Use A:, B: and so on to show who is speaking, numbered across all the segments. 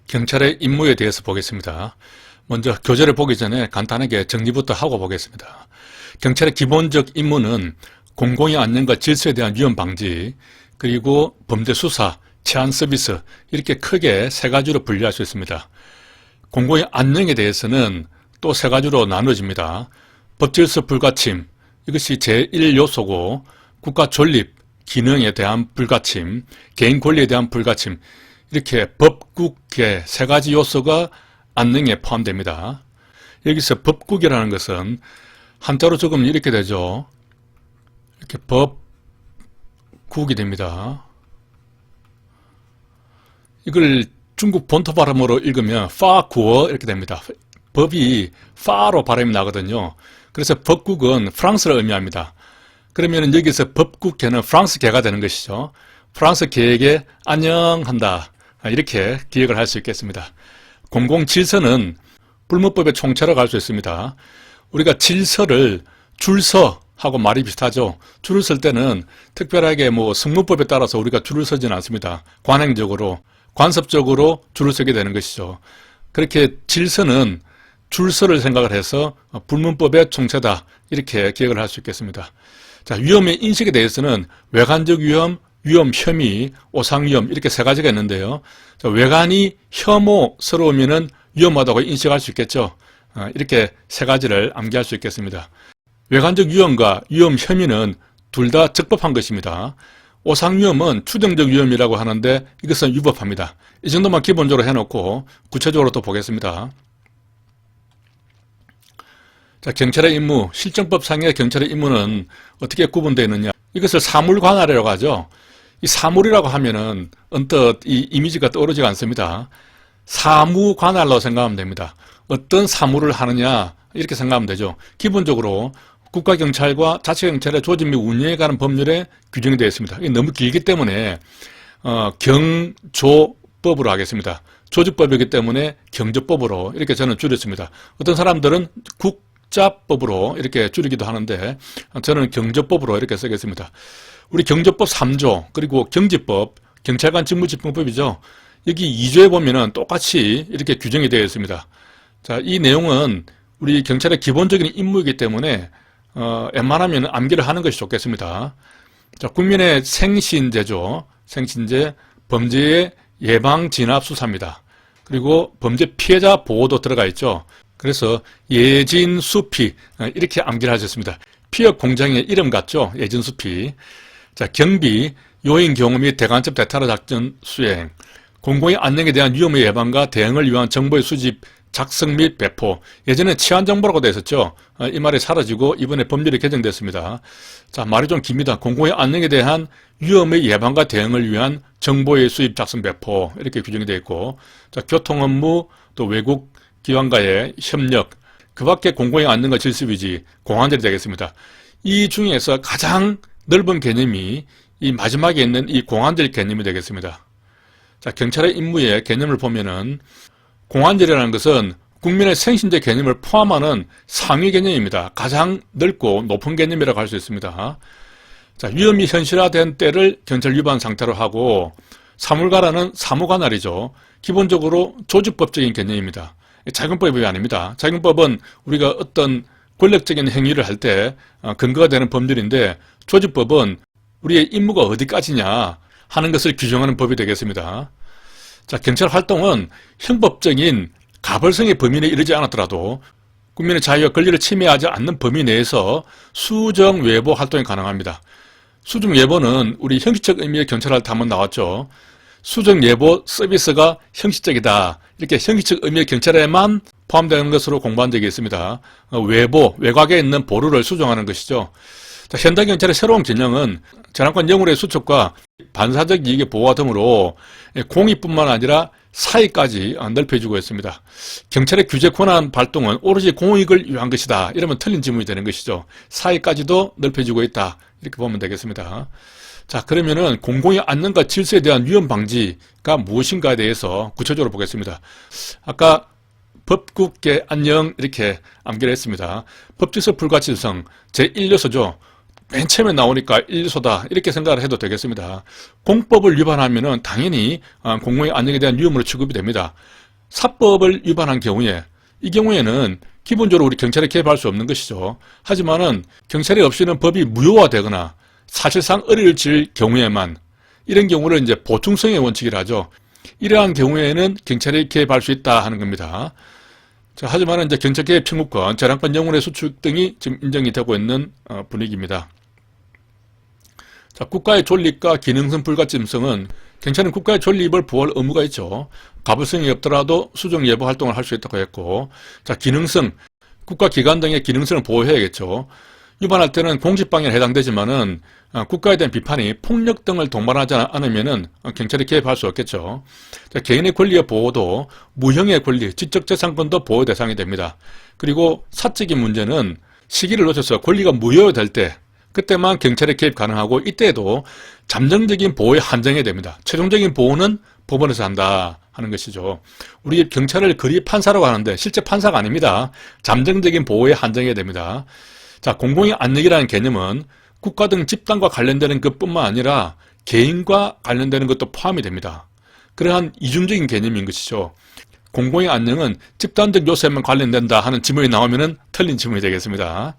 A: 경찰의 임무에 대해서 보겠습니다. 먼저 교재를 보기 전에 간단하게 정리부터 하고 보겠습니다. 경찰의 기본적 임무는 공공의 안녕과 질서에 대한 위험 방지, 그리고 범죄 수사, 치안 서비스, 이렇게 크게 세 가지로 분류할 수 있습니다. 공공의 안녕에 대해서는 또 세 가지로 나눠집니다. 법질서 불가침, 이것이 제1요소고, 국가 존립, 기능에 대한 불가침, 개인 권리에 대한 불가침, 이렇게 법국의 세 가지 요소가 안녕에 포함됩니다. 여기서 법국이라는 것은 한자로 적으면 이렇게 되죠. 이렇게 법국이 됩니다. 이걸 중국 본토 발음으로 읽으면 파구어 이렇게 됩니다. 법이 파로 발음이 나거든요. 그래서 법국은 프랑스를 의미합니다. 그러면 여기서 법국계는 프랑스계가 되는 것이죠. 프랑스계에게 안녕한다, 이렇게 기억을 할 수 있겠습니다. 공공질서는 불문법의 총체라고 할 수 있습니다. 우리가 질서를 줄서 하고 말이 비슷하죠. 줄을 설 때는 특별하게 성문법에 따라서 우리가 줄을 서지는 않습니다. 관행적으로, 관습적으로 줄을 서게 되는 것이죠. 그렇게 질서는 줄서를 생각을 해서 불문법의 총체다, 이렇게 기억을 할 수 있겠습니다. 자, 위험의 인식에 대해서는 외관적 위험, 위험 혐의, 오상 위험, 이렇게 세 가지가 있는데요. 자, 외관이 혐오스러우면은 위험하다고 인식할 수 있겠죠. 이렇게 세 가지를 암기할 수 있겠습니다. 외관적 위험과 위험 혐의는 둘 다 적법한 것입니다. 오상 위험은 추정적 위험이라고 하는데 이것은 위법합니다. 이 정도만 기본적으로 해놓고 구체적으로 또 보겠습니다. 자, 경찰의 임무, 실정법상의 경찰의 임무는 어떻게 구분되어 있느냐. 이것을 사물관할이라고 하죠. 이 사물이라고 하면은 언뜻 이 이미지가 떠오르지가 않습니다. 사무관할로 생각하면 됩니다. 어떤 사물을 하느냐, 이렇게 생각하면 되죠. 기본적으로 국가경찰과 자치경찰의 조직 및 운영에 관한 법률에 규정이 되어 있습니다. 이게 너무 길기 때문에 경조법으로 하겠습니다. 조직법이기 때문에 경조법으로 이렇게 저는 줄였습니다. 어떤 사람들은 국자법으로 이렇게 줄이기도 하는데 저는 경조법으로 이렇게 쓰겠습니다. 우리 경조법 3조, 그리고 경지법, 경찰관 직무집행법이죠. 여기 2조에 보면은 똑같이 이렇게 규정이 되어 있습니다. 자, 이 내용은 우리 경찰의 기본적인 임무이기 때문에 웬만하면 암기를 하는 것이 좋겠습니다. 자, 국민의 생신제죠. 생신제, 범죄의 예방, 진압, 수사입니다. 그리고 범죄 피해자 보호도 들어가 있죠. 그래서 예진수피, 이렇게 암기를 하셨습니다. 피업 공장의 이름 같죠. 예진수피. 자, 경비, 요인 경호 및 대간첩 대타로 작전 수행, 공공의 안녕에 대한 위험의 예방과 대응을 위한 정보의 수집, 작성 및 배포. 예전에 치안정보라고 되어 있었죠. 이 말이 사라지고 이번에 법률이 개정됐습니다. 자, 말이 좀 깁니다. 공공의 안녕에 대한 위험의 예방과 대응을 위한 정보의 수입, 작성, 배포, 이렇게 규정이 되어 있고, 자, 교통 업무, 또 외국 기관과의 협력, 그 밖에 공공의 안녕과 질서유지, 공안들이 되겠습니다. 이 중에서 가장 넓은 개념이 이 마지막에 있는 이 공안질 개념이 되겠습니다. 자, 경찰의 임무의 개념을 보면은 공안질이라는 것은 국민의 생신제 개념을 포함하는 상위 개념입니다. 가장 넓고 높은 개념이라고 할 수 있습니다. 자, 위험이 현실화된 때를 경찰 위반 상태로 하고, 사물관할은 사무관할이죠. 기본적으로 조직법적인 개념입니다. 자경법이 아닙니다. 자경법은 우리가 어떤 권력적인 행위를 할 때 근거가 되는 법률인데, 조직법은 우리의 임무가 어디까지냐 하는 것을 규정하는 법이 되겠습니다. 자, 경찰 활동은 형법적인 가벌성의 범위 내에 이르지 않았더라도 국민의 자유와 권리를 침해하지 않는 범위 내에서 수정 외부 활동이 가능합니다. 수정 예보는 우리 형식적 의미의 경찰할 때 한번 나왔죠. 수정 예보 서비스가 형식적이다, 이렇게 형식적 의미의 경찰에만 포함되는 것으로 공부한 적이 있습니다. 외보, 외곽에 있는 보루를 수정하는 것이죠. 자, 현대경찰의 새로운 진영은 재난권 영울의 수첩과 반사적 이익의 보호와 등으로 공익뿐만 아니라 사익까지 넓혀주고 있습니다. 경찰의 규제 권한 발동은 오로지 공익을 위한 것이다, 이러면 틀린 질문이 되는 것이죠. 사익까지도 넓혀주고 있다, 이렇게 보면 되겠습니다. 자, 그러면은 공공의 안녕과 질서에 대한 위험 방지가 무엇인가에 대해서 구체적으로 보겠습니다. 아까 법국계 안녕, 이렇게 암기를 했습니다. 법질서 불가치성 제1요소죠. 맨 처음에 나오니까 일소다 이렇게 생각을 해도 되겠습니다. 공법을 위반하면은 당연히 공공의 안녕에 대한 위험으로 취급이 됩니다. 사법을 위반한 경우에 이 경우에는 기본적으로 우리 경찰에 개입할 수 없는 것이죠. 하지만은 경찰이 없이는 법이 무효화되거나 사실상 어려워질 경우에만 이런 경우를 이제 보충성의 원칙이라 하죠. 이러한 경우에는 경찰이 개입할 수 있다 하는 겁니다. 자, 하지만 이제 경찰 개입 청구권, 재량권 영혼의 수출 등이 지금 인정이 되고 있는 분위기입니다. 자, 국가의 존립과 기능성 불가침성은 경찰은 국가의 존립을 보호할 의무가 있죠. 가불성이 없더라도 수정 예보 활동을 할 수 있다고 했고, 자, 기능성, 국가기관 등의 기능성을 보호해야겠죠. 위반할 때는 공직방해에 해당되지만은 국가에 대한 비판이 폭력 등을 동반하지 않으면은 경찰이 개입할 수 없겠죠. 자, 개인의 권리의 보호도 무형의 권리, 지적재산권도 보호 대상이 됩니다. 그리고 사적인 문제는 시기를 놓쳐서 권리가 무효될 때 그때만 경찰에 개입 가능하고 이때에도 잠정적인 보호에 한정해야 됩니다. 최종적인 보호는 법원에서 한다 하는 것이죠. 우리 경찰을 거리 판사라고 하는데 실제 판사가 아닙니다. 잠정적인 보호에 한정해야 됩니다. 자, 공공의 안녕이라는 개념은 국가 등 집단과 관련되는 것뿐만 아니라 개인과 관련되는 것도 포함이 됩니다. 그러한 이중적인 개념인 것이죠. 공공의 안녕은 집단적 요소에만 관련된다 하는 지문이 나오면은 틀린 지문이 되겠습니다.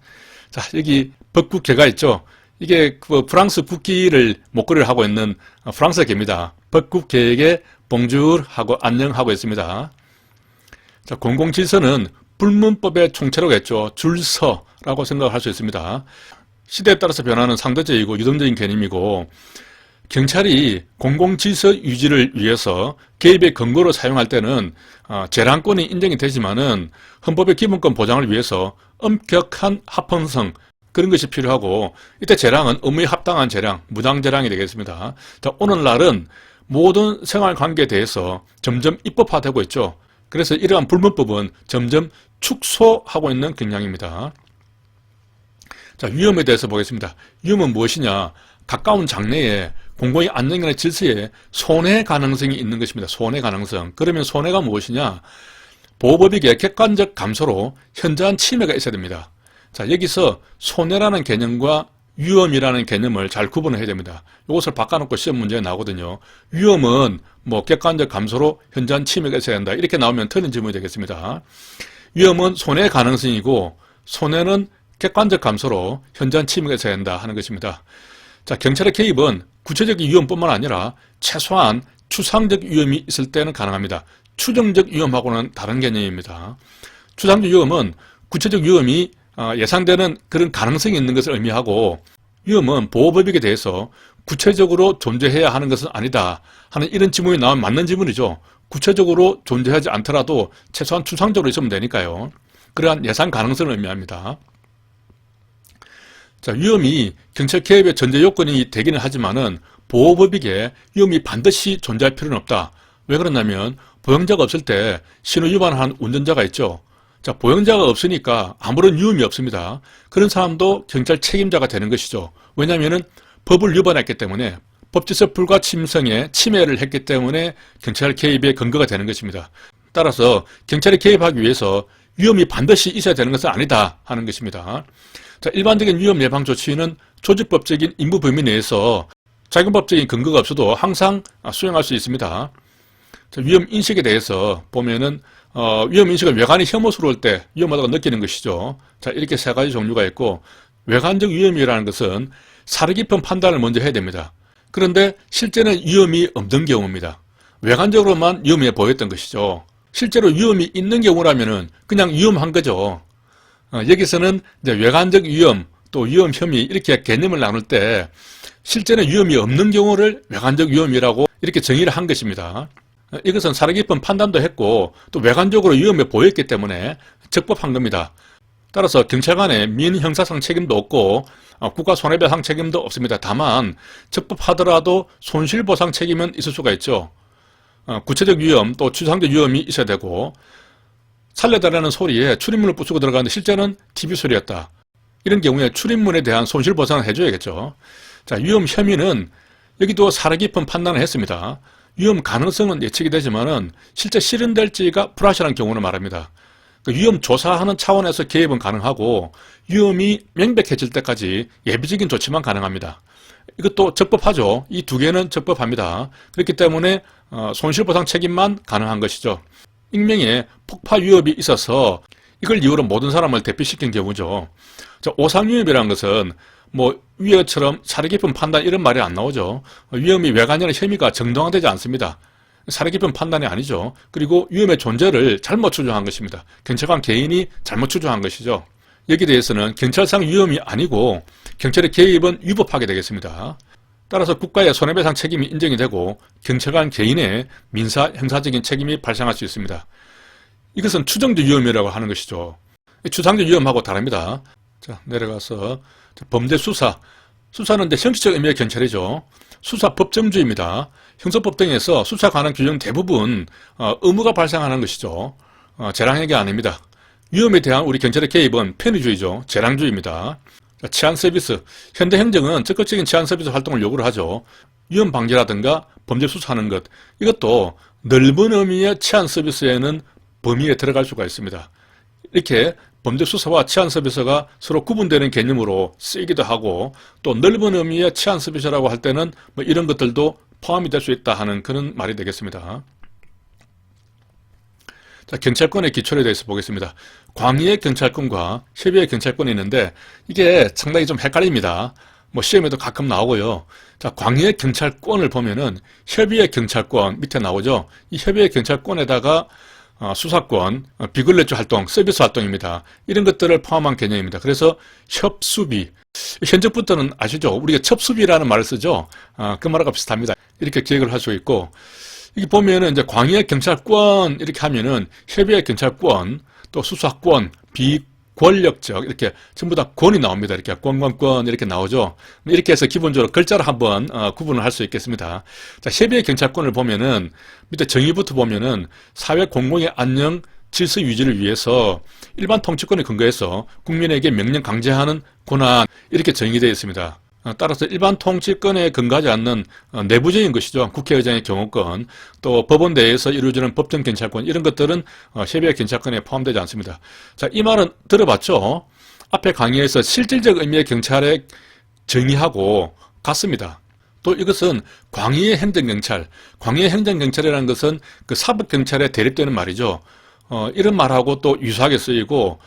A: 자, 여기 벚국개가 있죠. 이게 그 프랑스 국기를 목걸이를 하고 있는 프랑스 개입니다. 벚국개에게 봉주르 하고 안녕하고 있습니다. 자, 공공질서는 불문법의 총체라고 했죠. 줄서라고 생각할 수 있습니다. 시대에 따라서 변하는 상대적이고 유동적인 개념이고, 경찰이 공공질서 유지를 위해서 개입의 근거로 사용할 때는 재량권이 인정이 되지만은 헌법의 기본권 보장을 위해서 엄격한 합헌성 그런 것이 필요하고, 이때 재량은 의무에 합당한 재량, 무당재량이 되겠습니다. 자, 오늘날은 모든 생활관계에 대해서 점점 입법화되고 있죠. 그래서 이러한 불문법은 점점 축소하고 있는 경향입니다. 자, 위험에 대해서 보겠습니다. 위험은 무엇이냐? 가까운 장래에 공공의 안녕이나 질서에 손해 가능성이 있는 것입니다. 손해 가능성. 그러면 손해가 무엇이냐? 보호법익의 객관적 감소로 현저한 침해가 있어야 됩니다. 자, 여기서 손해라는 개념과 위험이라는 개념을 잘 구분해야 됩니다. 이것을 바꿔놓고 시험 문제에 나오거든요. 위험은 뭐 객관적 감소로 현저한 침해가 있어야 한다. 이렇게 나오면 틀린 질문이 되겠습니다. 위험은 손해 가능성이고 손해는 객관적 감소로 현저한 침해가 있어야 한다 하는 것입니다. 자, 경찰의 개입은 구체적인 위험뿐만 아니라 최소한 추상적 위험이 있을 때는 가능합니다. 추정적 위험하고는 다른 개념입니다. 추상적 위험은 구체적 위험이 예상되는 그런 가능성이 있는 것을 의미하고, 위험은 보호법익에 대해서 구체적으로 존재해야 하는 것은 아니다 하는 이런 지문이 나오면 맞는 지문이죠. 구체적으로 존재하지 않더라도 최소한 추상적으로 있으면 되니까요. 그러한 예상 가능성을 의미합니다. 자, 위험이 경찰 개입의 전제 요건이 되기는 하지만은 보호법익에 위험이 반드시 존재할 필요는 없다. 왜 그러냐면 보행자가 없을 때 신호 위반한 운전자가 있죠. 자, 보행자가 없으니까 아무런 위험이 없습니다. 그런 사람도 경찰 책임자가 되는 것이죠. 왜냐하면은 법을 위반했기 때문에, 법질서 불가침성에 침해를 했기 때문에 경찰 개입의 근거가 되는 것입니다. 따라서 경찰이 개입하기 위해서 위험이 반드시 있어야 되는 것은 아니다 하는 것입니다. 자, 일반적인 위험 예방 조치는 조직법적인 임무 범위 내에서 자금법적인 근거가 없어도 항상 수행할 수 있습니다. 자, 위험 인식에 대해서 보면은 위험 인식은 외관이 혐오스러울 때 위험하다고 느끼는 것이죠. 자, 이렇게 세 가지 종류가 있고, 외관적 위험이라는 것은 사려 깊은 판단을 먼저 해야 됩니다. 그런데 실제는 위험이 없는 경우입니다. 외관적으로만 위험해 보였던 것이죠. 실제로 위험이 있는 경우라면은 그냥 위험한 거죠. 여기서는 이제 외관적 위험, 또 위험 혐의 이렇게 개념을 나눌 때 실제는 위험이 없는 경우를 외관적 위험이라고 이렇게 정의를 한 것입니다. 이것은 사려 깊은 판단도 했고 또 외관적으로 위험해 보였기 때문에 적법한 겁니다. 따라서 경찰관의 민형사상 책임도 없고 국가 손해배상 책임도 없습니다. 다만 적법하더라도 손실보상 책임은 있을 수가 있죠. 구체적 위험 또 추상적 위험이 있어야 되고, 살려달라는 소리에 출입문을 부수고 들어가는데 실제는 TV 소리였다. 이런 경우에 출입문에 대한 손실보상을 해줘야겠죠. 자, 위험 혐의는 여기도 사려 깊은 판단을 했습니다. 위험 가능성은 예측이 되지만은 실제 실현될지가 불확실한 경우는 말합니다. 그 위험 조사하는 차원에서 개입은 가능하고 위험이 명백해질 때까지 예비적인 조치만 가능합니다. 이것도 적법하죠. 이 두 개는 적법합니다. 그렇기 때문에 손실보상 책임만 가능한 것이죠. 익명에 폭파 위협이 있어서 이걸 이유로 모든 사람을 대피시킨 경우죠. 오상위협이라는 것은 뭐 위협처럼 사려 깊은 판단 이런 말이 안 나오죠. 위험이 외관이나 혐의가 정당화되지 않습니다. 사려 깊은 판단이 아니죠. 그리고 위험의 존재를 잘못 추정한 것입니다. 경찰관 개인이 잘못 추정한 것이죠. 여기에 대해서는 경찰상 위험이 아니고 경찰의 개입은 위법하게 되겠습니다. 따라서 국가의 손해배상 책임이 인정이 되고 경찰관 개인의 민사, 형사적인 책임이 발생할 수 있습니다. 이것은 추정적 위험이라고 하는 것이죠. 추상적 위험하고 다릅니다. 자, 내려가서 범죄 수사. 수사는 이제 형식적 의미의 경찰이죠. 수사 법정주의입니다. 형사법 등에서 수사 관한 규정 대부분 의무가 발생하는 것이죠. 재량행위 아닙니다. 위험에 대한 우리 경찰의 개입은 편의주의죠. 재량주의입니다. 치안 서비스. 현대 행정은 적극적인 치안 서비스 활동을 요구를 하죠. 위험 방지라든가 범죄 수사하는 것. 이것도 넓은 의미의 치안 서비스에는 범위에 들어갈 수가 있습니다. 이렇게 범죄 수사와 치안 서비스가 서로 구분되는 개념으로 쓰이기도 하고 또 넓은 의미의 치안 서비스라고 할 때는 뭐 이런 것들도 포함이 될 수 있다 하는 그런 말이 되겠습니다. 자, 경찰권의 기초에 대해서 보겠습니다. 광의의 경찰권과 협의의 경찰권이 있는데 이게 상당히 좀 헷갈립니다. 뭐 시험에도 가끔 나오고요. 자, 광의의 경찰권을 보면은 협의의 경찰권 밑에 나오죠. 이 협의의 경찰권에다가 수사권, 비근로주 활동, 서비스 활동입니다. 이런 것들을 포함한 개념입니다. 그래서 협수비. 현재부터는 아시죠? 우리가 첩수비라는 말을 쓰죠. 그 말과 비슷합니다. 이렇게 기억을 할 수 있고, 여기 보면은 이제 광의의 경찰권 이렇게 하면은 협의의 경찰권, 또 수사권, 비권력적 이렇게 전부 다 권이 나옵니다. 이렇게 권권권 이렇게 나오죠. 이렇게 해서 기본적으로 글자로 한번 구분을 할 수 있겠습니다. 자, 협의의 경찰권을 보면은 밑에 정의부터 보면은 사회 공공의 안녕 질서 유지를 위해서 일반 통치권에 근거해서 국민에게 명령 강제하는 권한 이렇게 정의되어 있습니다. 따라서 일반 통치권에 근거하지 않는 내부적인 것이죠. 국회의장의 경호권, 또 법원 내에서 이루어지는 법정 경찰권 이런 것들은 협의의 경찰권에 포함되지 않습니다. 자, 이 말은 들어봤죠? 앞에 강의에서 실질적 의미의 경찰의 정의하고 같습니다. 또 이것은 광의의 행정경찰, 광의의 행정경찰이라는 것은 그 사법경찰에 대립되는 말이죠. 이런 말하고 또 유사하게 쓰이고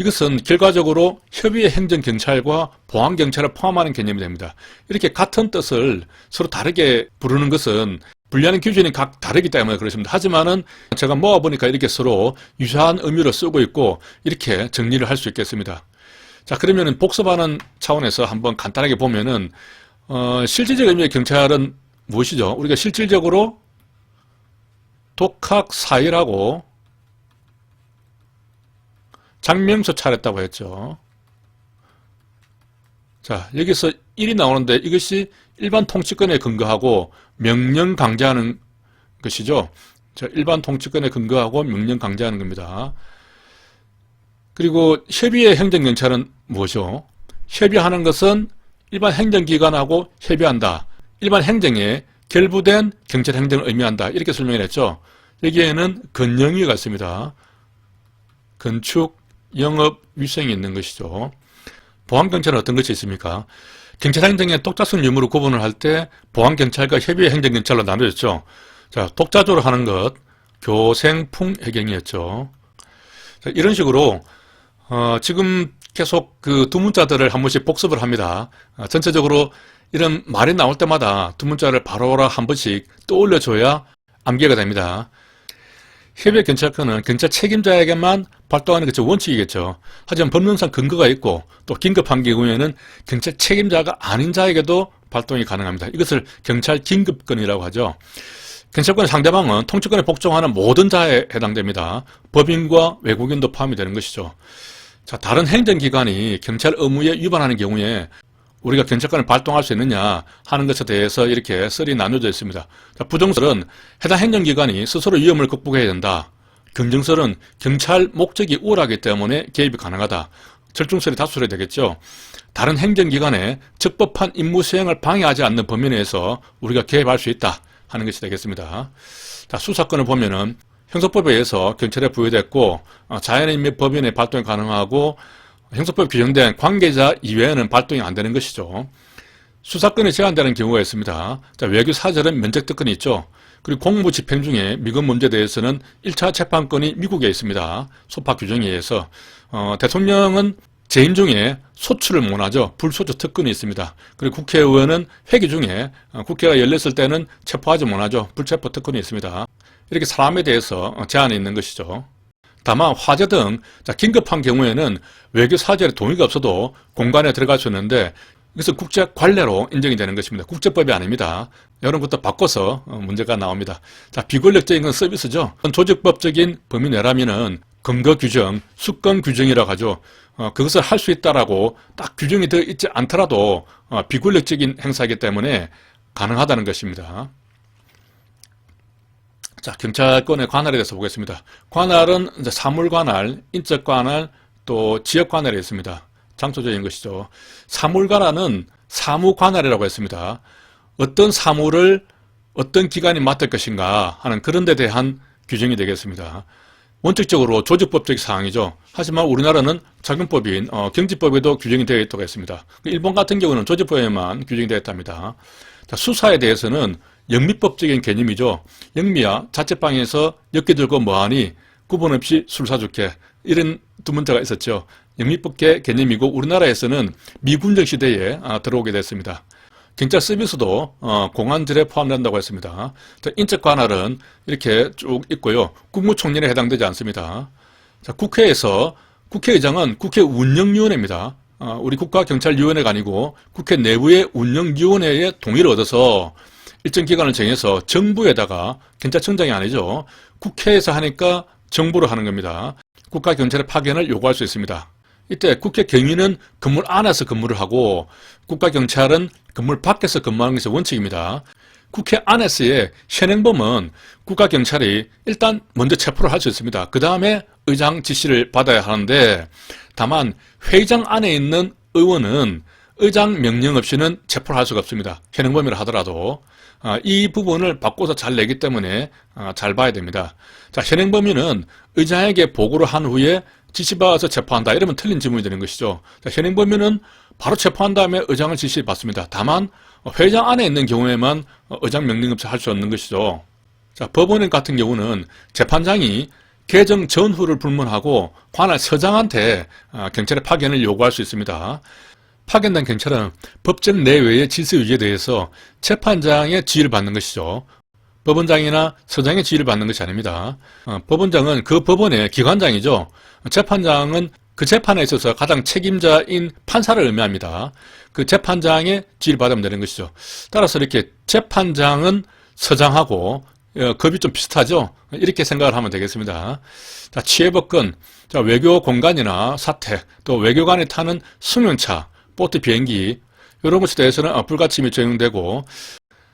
A: 이것은 결과적으로 협의의 행정경찰과 보안경찰을 포함하는 개념이 됩니다. 이렇게 같은 뜻을 서로 다르게 부르는 것은 분리하는 기준이 각 다르기 때문에 그렇습니다. 하지만은 제가 모아보니까 이렇게 서로 유사한 의미로 쓰고 있고 이렇게 정리를 할 수 있겠습니다. 자, 그러면은 복습하는 차원에서 한번 간단하게 보면은 실질적 의미의 경찰은 무엇이죠? 우리가 실질적으로 독학사일하고 장명소 차렸다고 했죠. 자, 여기서 1이 나오는데 이것이 일반 통치권에 근거하고 명령 강제하는 것이죠. 자, 일반 통치권에 근거하고 명령 강제하는 겁니다. 그리고 협의의 행정경찰은 무엇이죠? 협의하는 것은 일반 행정기관하고 협의한다. 일반 행정에 결부된 경찰행정을 의미한다. 이렇게 설명을 했죠. 여기에는 건영위가 있습니다. 건축, 영업, 위생이 있는 것이죠. 보안경찰은 어떤 것이 있습니까? 경찰행정의 독자성 유무를 구분을 할 때 보안경찰과 협의의 행정경찰로 나누어졌죠. 자, 독자적으로 하는 것, 교생풍해경이었죠. 자, 이런 식으로 지금 계속 그 두 문자들을 한 번씩 복습을 합니다. 전체적으로 이런 말이 나올 때마다 두 문자를 바로바로 한 번씩 떠올려줘야 암기가 됩니다. 협의의 경찰권은 경찰 책임자에게만 발동하는 것이 원칙이겠죠. 하지만 법령상 근거가 있고 또 긴급한 경우에는 경찰 책임자가 아닌 자에게도 발동이 가능합니다. 이것을 경찰 긴급권이라고 하죠. 경찰권의 상대방은 통치권에 복종하는 모든 자에 해당됩니다. 법인과 외국인도 포함이 되는 것이죠. 자, 다른 행정기관이 경찰 의무에 위반하는 경우에 우리가 경찰권을 발동할 수 있느냐 하는 것에 대해서 이렇게 썰이 나눠져 있습니다. 자, 부정설은 해당 행정기관이 스스로 위험을 극복해야 된다. 긍정설은 경찰 목적이 우월하기 때문에 개입이 가능하다. 절충설이 다수설이 되겠죠. 다른 행정기관의 적법한 임무 수행을 방해하지 않는 범위 내에서 우리가 개입할 수 있다 하는 것이 되겠습니다. 자, 수사권을 보면은 형사법에 의해서 경찰에 부여됐고 자연인 및 법인의 발동이 가능하고 형사법에 규정된 관계자 이외에는 발동이 안 되는 것이죠. 수사권이 제한되는 경우가 있습니다. 자, 외교 사절은 면책 특권이 있죠. 그리고 공무 집행 중에 미군 문제에 대해서는 1차 재판권이 미국에 있습니다. 소파 규정에 의해서. 대통령은 재임 중에 소추를 못하죠. 불소추 특권이 있습니다. 그리고 국회의원은 회기 중에 국회가 열렸을 때는 체포하지 못하죠. 불체포 특권이 있습니다. 이렇게 사람에 대해서 제한이 있는 것이죠. 다만 화재 등 긴급한 경우에는 외교 사절의 동의가 없어도 공간에 들어갈 수 있는데 이것은 국제 관례로 인정이 되는 것입니다. 국제법이 아닙니다. 이런 것도 바꿔서 문제가 나옵니다. 자, 비권력적인 건 서비스죠. 조직법적인 범위 내라면은 근거 규정, 수권 규정이라고 하죠. 그것을 할 수 있다라고 딱 규정이 되어 있지 않더라도 비권력적인 행사이기 때문에 가능하다는 것입니다. 자, 경찰권의 관할에 대해서 보겠습니다. 관할은 이제 사물관할, 인적관할, 또 지역관할이 있습니다. 장소적인 것이죠. 사물관할은 사무관할이라고 했습니다. 어떤 사무를 어떤 기관이 맡을 것인가 하는 그런 데 대한 규정이 되겠습니다. 원칙적으로 조직법적 사항이죠. 하지만 우리나라는 작용법인 경지법에도 규정이 되어 있다고 했습니다. 일본 같은 경우는 조직법에만 규정이 되어 있답니다. 자, 수사에 대해서는 영미법적인 개념이죠. 영미야 자취방에서 엮개 들고 뭐하니 구분 없이 술 사줄게 이런 두 문자가 있었죠. 영미법계 개념이고 우리나라에서는 미군정 시대에 들어오게 됐습니다. 경찰 서비스도 공안질에 포함된다고 했습니다. 자, 인적 관할은 이렇게 쭉 있고요. 국무총리에 해당되지 않습니다. 자, 국회에서 국회의장은 국회 운영위원회입니다. 우리 국가경찰위원회가 아니고 국회 내부의 운영위원회의 동의를 얻어서 일정 기간을 정해서 정부에다가 경찰청장이 아니죠. 국회에서 하니까 정부로 하는 겁니다. 국가경찰의 파견을 요구할 수 있습니다. 이때 국회 경위는 건물 안에서 근무를 하고 국가경찰은 건물 밖에서 근무하는 것이 원칙입니다. 국회 안에서의 현행범은 국가경찰이 일단 먼저 체포를 할 수 있습니다. 그 다음에 의장 지시를 받아야 하는데 다만 회의장 안에 있는 의원은 의장 명령 없이는 체포를 할 수가 없습니다. 현행범이라 하더라도 이 부분을 바꿔서 잘 내기 때문에 잘 봐야 됩니다. 자, 현행범인은 의장에게 보고를 한 후에 지시받아서 체포한다 이러면 틀린 질문이 되는 것이죠. 자, 현행범인은 바로 체포한 다음에 의장을 지시받습니다. 다만 회의장 안에 있는 경우에만 의장 명령 없이 할 수 없는 것이죠. 자, 법원 같은 경우는 재판장이 개정 전후를 불문하고 관할 서장한테 경찰의 파견을 요구할 수 있습니다. 파견된 경찰은 법정 내외의 질서 유지에 대해서 재판장의 지휘를 받는 것이죠. 법원장이나 서장의 지휘를 받는 것이 아닙니다. 법원장은 그 법원의 기관장이죠. 재판장은 그 재판에 있어서 가장 책임자인 판사를 의미합니다. 그 재판장의 지휘를 받으면 되는 것이죠. 따라서 이렇게 재판장은 서장하고 급이 좀 비슷하죠. 이렇게 생각을 하면 되겠습니다. 자, 취해법권, 자, 외교 공간이나 사택, 또 외교관이 타는 승용차, 보트, 비행기 이런 것에 대해서는 불가침이 적용되고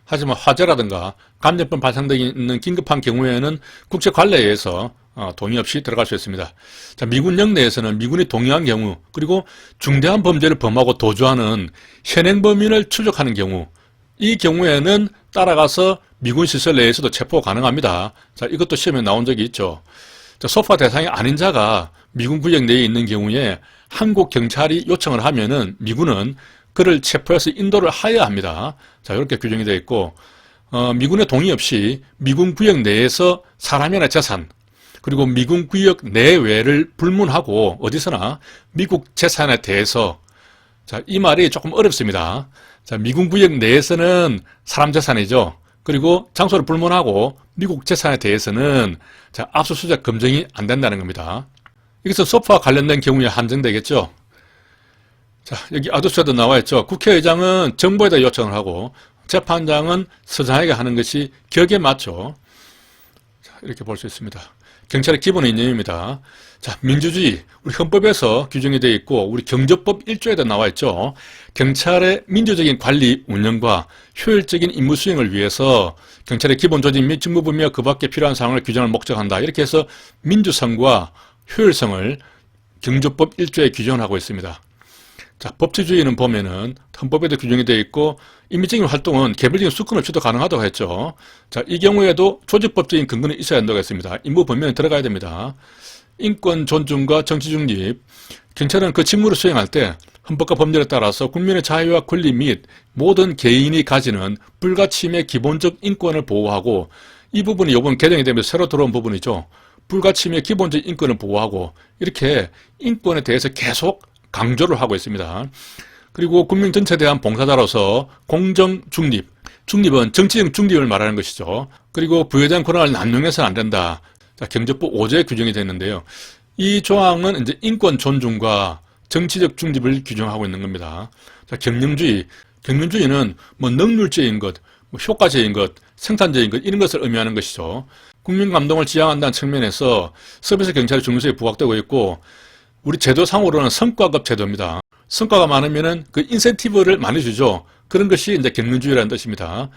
A: 하지만 화재라든가 감염병 발생되어 있는 긴급한 경우에는 국제 관례에 의해서 동의 없이 들어갈 수 있습니다. 자, 미군 영내에서는 미군이 동의한 경우 그리고 중대한 범죄를 범하고 도주하는 현행범인을 추적하는 경우 이 경우에는 따라가서 미군 시설 내에서도 체포 가능합니다. 자, 이것도 시험에 나온 적이 있죠. 자, 소파 대상이 아닌 자가 미군 구역 내에 있는 경우에 한국 경찰이 요청을 하면은 미군은 그를 체포해서 인도를 하여야 합니다. 자, 이렇게 규정이 되어 있고 미군의 동의 없이 미군 구역 내에서 사람이나 재산 그리고 미군 구역 내외를 불문하고 어디서나 미국 재산에 대해서 자, 이 말이 조금 어렵습니다. 자, 미군 구역 내에서는 사람 재산이죠. 그리고 장소를 불문하고 미국 재산에 대해서는 자, 압수수색 검증이 안 된다는 겁니다. 여기서 소파와 관련된 경우에 한정되겠죠. 자, 여기 아두수에도 나와 있죠. 국회의장은 정부에다 요청을 하고 재판장은 서장에게 하는 것이 격에 맞죠. 자, 이렇게 볼 수 있습니다. 경찰의 기본 이념입니다. 자, 민주주의, 우리 헌법에서 규정이 되어 있고 우리 경제법 1조에도 나와 있죠. 경찰의 민주적인 관리 운영과 효율적인 임무 수행을 위해서 경찰의 기본 조직 및 직무분야와 그 밖에 필요한 사항을 규정을 목적한다. 이렇게 해서 민주성과 효율성을 경제법 1조에 규정하고 있습니다. 자, 법치주의는 보면은 헌법에도 규정이 되어 있고 인민적인 활동은 개별적인 수권 없이도 가능하다고 했죠. 자, 이 경우에도 조직법적인 근거는 있어야 한다고 했습니다. 임무 범위에 들어가야 됩니다. 인권 존중과 정치 중립. 경찰은 그 직무를 수행할 때 헌법과 법률에 따라서 국민의 자유와 권리 및 모든 개인이 가지는 불가침의 기본적 인권을 보호하고, 이 부분이 이번 개정이 되면서 새로 들어온 부분이죠. 불가침의 기본적 인권을 보호하고, 이렇게 인권에 대해서 계속 강조를 하고 있습니다. 그리고 국민 전체에 대한 봉사자로서 공정 중립, 중립은 정치적 중립을 말하는 것이죠. 그리고 부여된 권한을 남용해서는 안 된다. 자, 경제법 5조에 규정이 되어 있는데요. 이 조항은 이제 인권 존중과 정치적 중립을 규정하고 있는 겁니다. 자, 경영주의는 뭐 능률적인 것, 뭐 효과적인 것, 생산적인 것, 이런 것을 의미하는 것이죠. 국민 감동을 지향한다는 측면에서 서비스 경찰의 중요성이 부각되고 있고, 우리 제도상으로는 성과급 제도입니다. 성과가 많으면은 그 인센티브를 많이 주죠. 그런 것이 이제 경영주의라는 뜻입니다.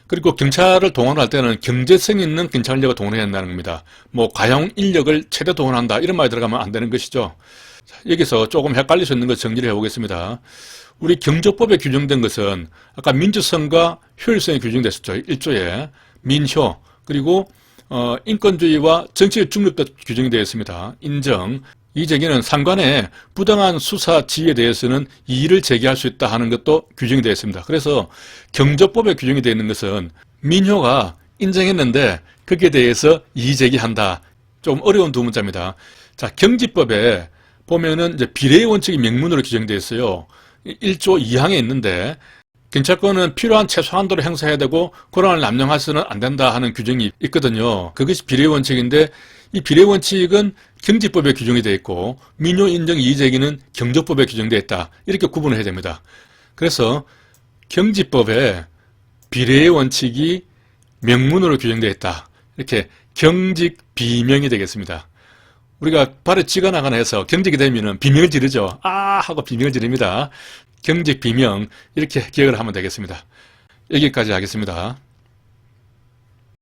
A: 그리고 경찰을 동원할 때는 경제성 있는 경찰 인력을 동원해야 한다는 겁니다. 뭐 가용 인력을 최대 동원한다 이런 말이 들어가면 안 되는 것이죠. 자, 여기서 조금 헷갈릴 수 있는 것 정리를 해보겠습니다. 우리 경조법에 규정된 것은 아까 민주성과 효율성이 규정됐었죠. 1조에 민효, 그리고 인권주의와 정치적 중립도 규정이 되어 있습니다. 인정. 이 제기는 상관의 부당한 수사 지휘에 대해서는 이의를 제기할 수 있다 하는 것도 규정이 되어 있습니다. 그래서 경조법에 규정이 되어 있는 것은 민효가 인정했는데 거기에 대해서 이의 제기한다. 좀 어려운 두 문자입니다. 자, 경지법에 보면은 이제 비례의 원칙이 명문으로 규정되어 있어요. 1조 2항에 있는데 경찰권은 필요한 최소한도로 행사해야 되고 권한을 남용해서는 안 된다 하는 규정이 있거든요. 그것이 비례의 원칙인데 이 비례의 원칙은 경지법에 규정이 되어 있고 민요 인정 이의 제기는 경조법에 규정되어 있다. 이렇게 구분을 해야 됩니다. 그래서 경지법에 비례의 원칙이 명문으로 규정되어 있다. 이렇게 경직 비명이 되겠습니다. 우리가 발에 쥐가 나거나 해서 경직이 되면은 비명을 지르죠. 아 하고 비명을 지릅니다. 경직 비명 이렇게 기억을 하면 되겠습니다. 여기까지 하겠습니다.